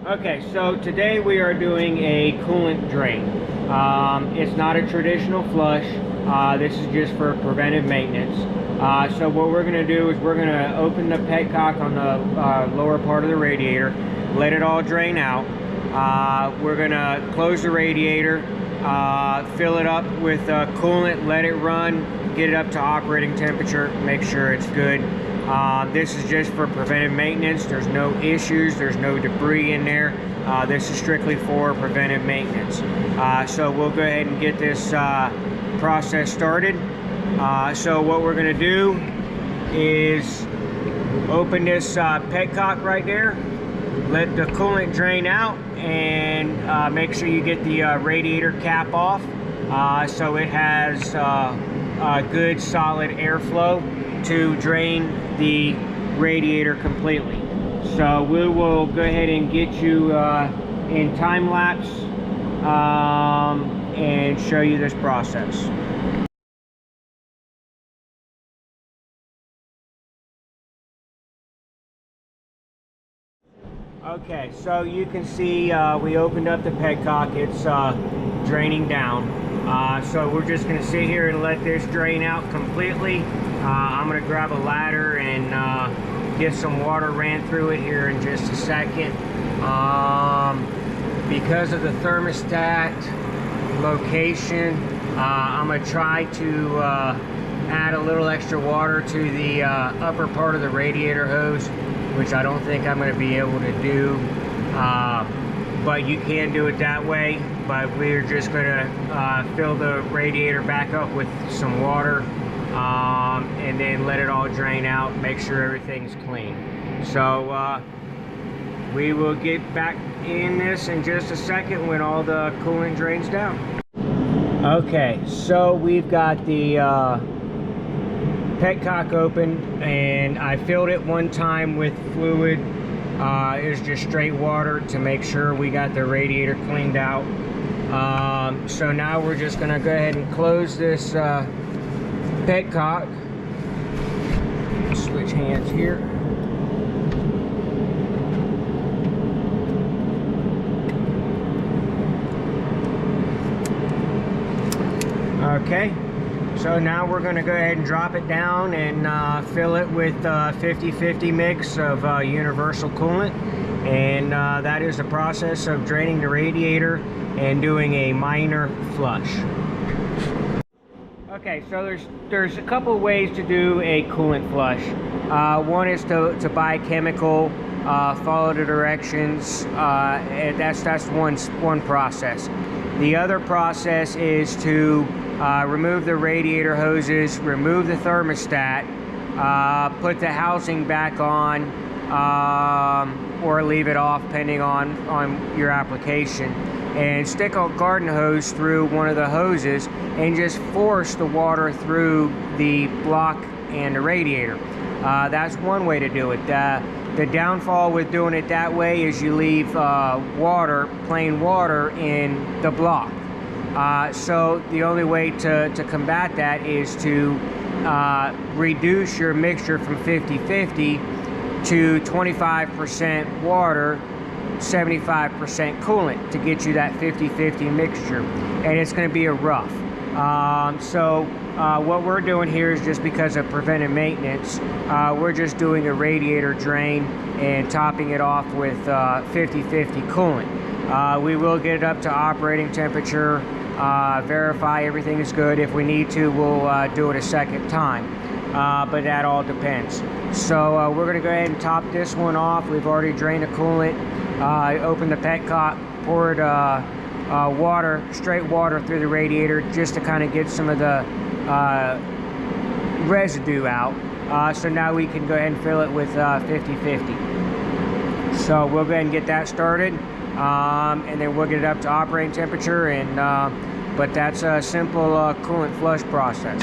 Okay, so today we are doing a coolant drain. It's not a traditional flush. This is just for preventive maintenance. So what we're going to do is we're going to open the petcock on the lower part of the radiator, let it all drain out. We're going to close the radiator, fill it up with coolant, let it run, get it up to operating temperature, make sure it's good. This is just for preventive maintenance. There's no issues, there's no debris in there. This is strictly for preventive maintenance. So we'll go ahead and get this process started. So what we're going to do is open this petcock right there, let the coolant drain out, and make sure you get the radiator cap off so it has good solid airflow to drain the radiator completely. So we will go ahead and get you in time lapse and show you this process. Okay, so you can see we opened up the petcock. It's draining down. So we're just going to sit here and let this drain out completely. I'm going to grab a ladder and get some water ran through it here in just a second. Because of the thermostat location, I'm going to try to add a little extra water to the upper part of the radiator hose, which I don't think I'm going to be able to do. But you can do it that way. But we're just going to fill the radiator back up with some water and then let it all drain out, make sure everything's clean. So we will get back in this in just a second when all the coolant drains down. Okay, so we've got the petcock open, and I filled it one time with fluid. It was just straight water to make sure we got the radiator cleaned out. So now we're just going to go ahead and close this petcock. Switch hands here. Okay, so now we're going to go ahead and drop it down and fill it with 50-50 mix of universal coolant, and that is the process of draining the radiator and doing a minor flush. Okay, so there's a couple ways to do a coolant flush. One is to buy chemical, follow the directions, and that's one process. The other process is to remove the radiator hoses, remove the thermostat, put the housing back on, or leave it off depending on your application, and stick a garden hose through one of the hoses and just force the water through the block and the radiator. That's one way to do it. The downfall with doing it that way is you leave plain water in the block. So the only way to combat that is to reduce your mixture from 50-50 to 25% water, 75% coolant to get you that 50-50 mixture, and it's going to be a rough. What we're doing here is just because of preventive maintenance, we're just doing a radiator drain and topping it off with 50-50 coolant. We will get it up to operating temperature, verify everything is good. If we need to, we'll do it a second time, but that all depends. So we're going to go ahead and top this one off. We've already drained the coolant, opened the petcock, poured straight water through the radiator just to kind of get some of the residue out. So now we can go ahead and fill it with 50-50. So we'll go ahead and get that started, and then we'll get it up to operating temperature. But that's a simple coolant flush process.